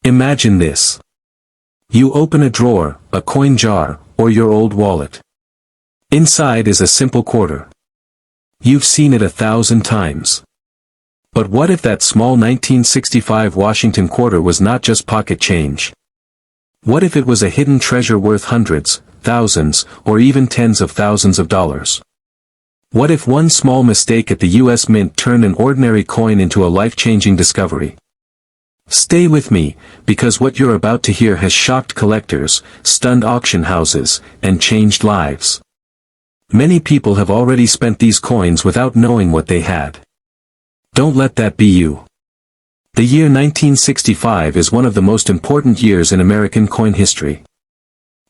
Imagine this. You open a drawer, a coin jar, or your old wallet. Inside is a simple quarter. You've seen it 1,000 times. But what if that small 1965 Washington quarter was not just pocket change? What if it was a hidden treasure worth hundreds, thousands, or even tens of thousands of dollars? What if one small mistake at the U.S. Mint turned an ordinary coin into a life-changing discovery? Stay with me, because what you're about to hear has shocked collectors, stunned auction houses, and changed lives. Many people have already spent these coins without knowing what they had. Don't let that be you. The year 1965 is one of the most important years in American coin history.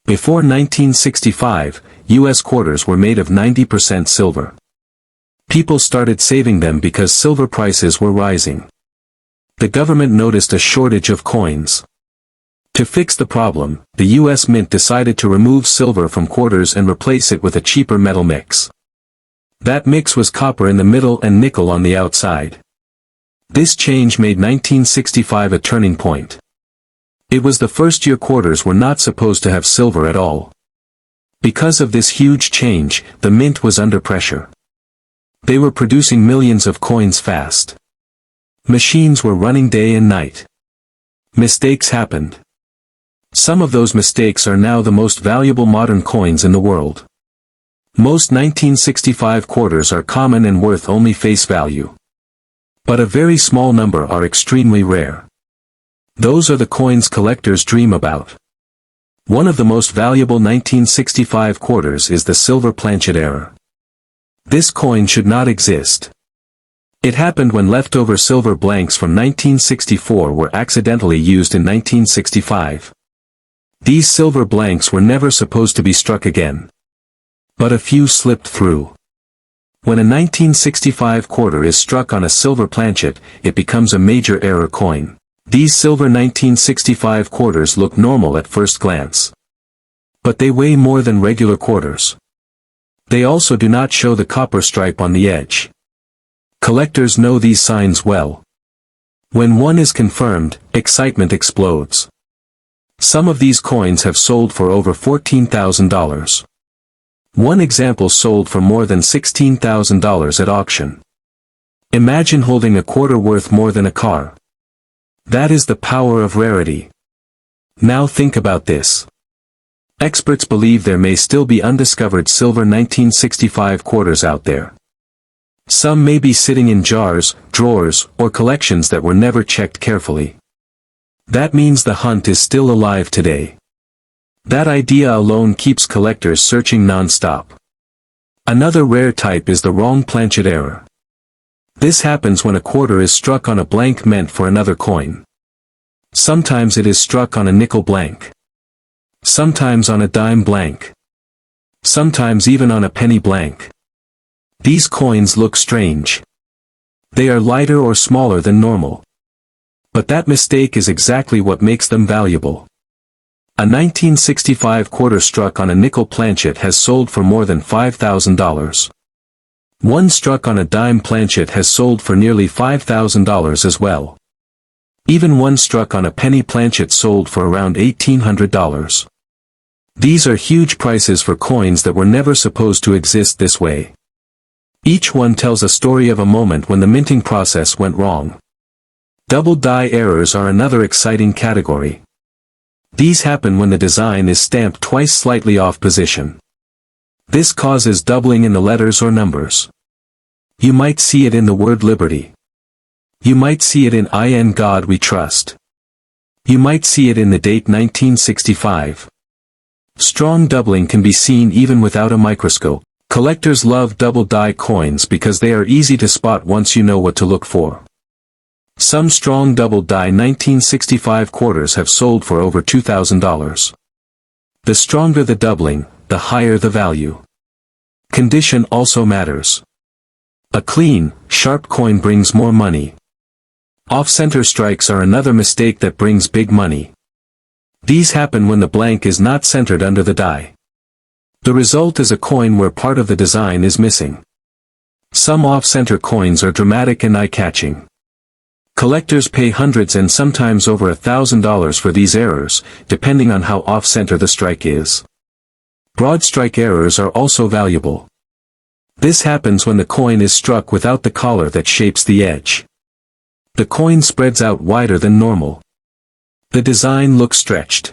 Before 1965, U.S. quarters were made of 90% silver. People started saving them because silver prices were rising. The government noticed a shortage of coins. To fix the problem, the U.S. Mint decided to remove silver from quarters and replace it with a cheaper metal mix. That mix was copper in the middle and nickel on the outside. This change made 1965 a turning point. It was the first year quarters were not supposed to have silver at all. Because of this huge change, the mint was under pressure. They were producing millions of coins fast. Machines were running day and night. Mistakes happened. Some of those mistakes are now the most valuable modern coins in the world. Most 1965 quarters are common and worth only face value. But a very small number are extremely rare. Those are the coins collectors dream about. One of the most valuable 1965 quarters is the silver planchet error. This coin should not exist. It happened when leftover silver blanks from 1964 were accidentally used in 1965. These silver blanks were never supposed to be struck again. But a few slipped through. When a 1965 quarter is struck on a silver planchet, it becomes a major error coin. These silver 1965 quarters look normal at first glance. But they weigh more than regular quarters. They also do not show the copper stripe on the edge. Collectors know these signs well. When one is confirmed, excitement explodes. Some of these coins have sold for over $14,000. One example sold for more than $16,000 at auction. Imagine holding a quarter worth more than a car. That is the power of rarity. Now think about this. Experts believe there may still be undiscovered silver 1965 quarters out there. Some may be sitting in jars, drawers, or collections that were never checked carefully. That means the hunt is still alive today. That idea alone keeps collectors searching non-stop. Another rare type is the wrong planchet error. This happens when a quarter is struck on a blank meant for another coin. Sometimes it is struck on a nickel blank. Sometimes on a dime blank. Sometimes even on a penny blank. These coins look strange. They are lighter or smaller than normal. But that mistake is exactly what makes them valuable. A 1965 quarter struck on a nickel planchet has sold for more than $5,000. One struck on a dime planchet has sold for nearly $5,000 as well. Even one struck on a penny planchet sold for around $1,800. These are huge prices for coins that were never supposed to exist this way. Each one tells a story of a moment when the minting process went wrong. Double die errors are another exciting category. These happen when the design is stamped twice slightly off position. This causes doubling in the letters or numbers. You might see it in the word liberty. You might see it in God We Trust. You might see it in the date 1965. Strong doubling can be seen even without a microscope. Collectors love double die coins because they are easy to spot once you know what to look for. Some strong double die 1965 quarters have sold for over $2,000. The stronger the doubling, the higher the value. Condition also matters. A clean, sharp coin brings more money. Off-center strikes are another mistake that brings big money. These happen when the blank is not centered under the die. The result is a coin where part of the design is missing. Some off-center coins are dramatic and eye-catching. Collectors pay hundreds and sometimes over $1,000 for these errors, depending on how off-center the strike is. Broad strike errors are also valuable. This happens when the coin is struck without the collar that shapes the edge. The coin spreads out wider than normal. The design looks stretched.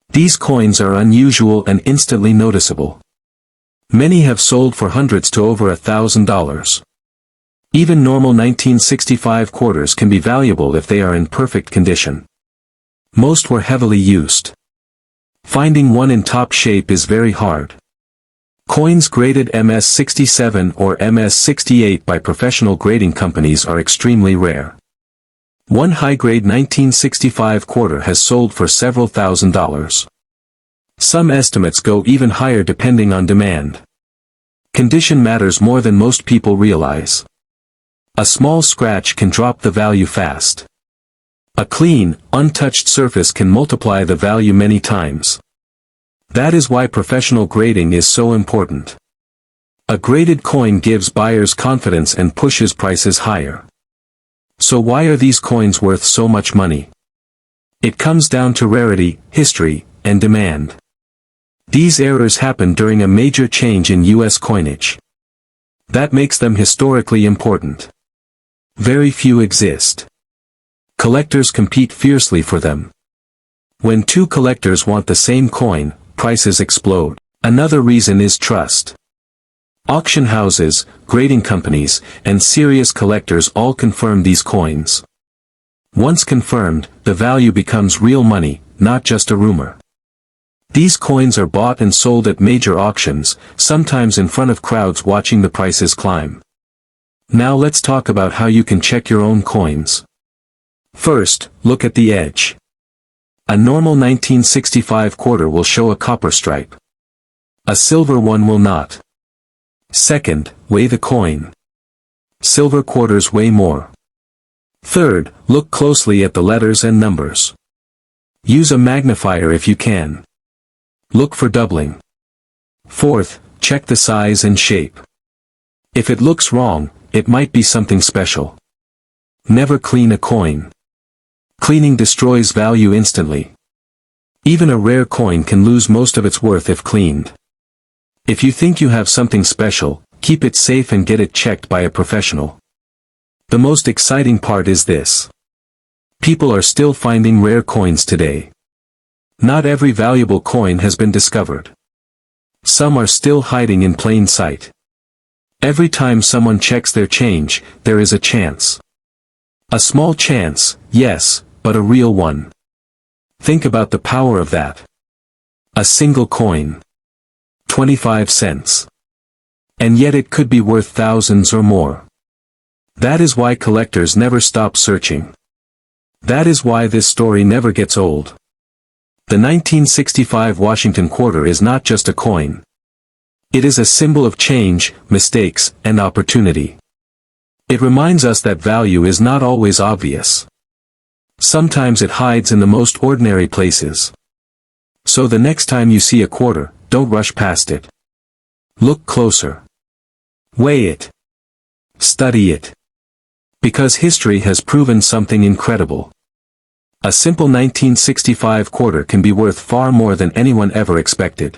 These coins are unusual and instantly noticeable. Many have sold for hundreds to over $1,000. Even normal 1965 quarters can be valuable if they are in perfect condition. Most were heavily used. Finding one in top shape is very hard. Coins graded MS-67 or MS-68 by professional grading companies are extremely rare. One high-grade 1965 quarter has sold for several $1,000s. Some estimates go even higher depending on demand. Condition matters more than most people realize. A small scratch can drop the value fast. A clean, untouched surface can multiply the value many times. That is why professional grading is so important. A graded coin gives buyers confidence and pushes prices higher. So why are these coins worth so much money? It comes down to rarity, history, and demand. These errors happen during a major change in U.S. coinage. That makes them historically important. Very few exist. Collectors compete fiercely for them. When two collectors want the same coin, prices explode. Another reason is trust. Auction houses, grading companies, and serious collectors all confirm these coins. Once confirmed, the value becomes real money, not just a rumor. These coins are bought and sold at major auctions, sometimes in front of crowds watching the prices climb. Now let's talk about how you can check your own coins. First, look at the edge. A normal 1965 quarter will show a copper stripe. A silver one will not. Second, weigh the coin. Silver quarters weigh more. Third, look closely at the letters and numbers. Use a magnifier if you can. Look for doubling. Fourth, check the size and shape. If it looks wrong, it might be something special. Never clean a coin. Cleaning destroys value instantly. Even a rare coin can lose most of its worth if cleaned. If you think you have something special, keep it safe and get it checked by a professional. The most exciting part is this. People are still finding rare coins today. Not every valuable coin has been discovered. Some are still hiding in plain sight. Every time someone checks their change, there is a chance. A small chance, yes, but a real one. Think about the power of that. A single coin. 25 cents. And yet it could be worth thousands or more. That is why collectors never stop searching. That is why this story never gets old. The 1965 Washington quarter is not just a coin. It is a symbol of change, mistakes, and opportunity. It reminds us that value is not always obvious. Sometimes it hides in the most ordinary places. So the next time you see a quarter, don't rush past it. Look closer. Weigh it. Study it. Because history has proven something incredible. A simple 1965 quarter can be worth far more than anyone ever expected.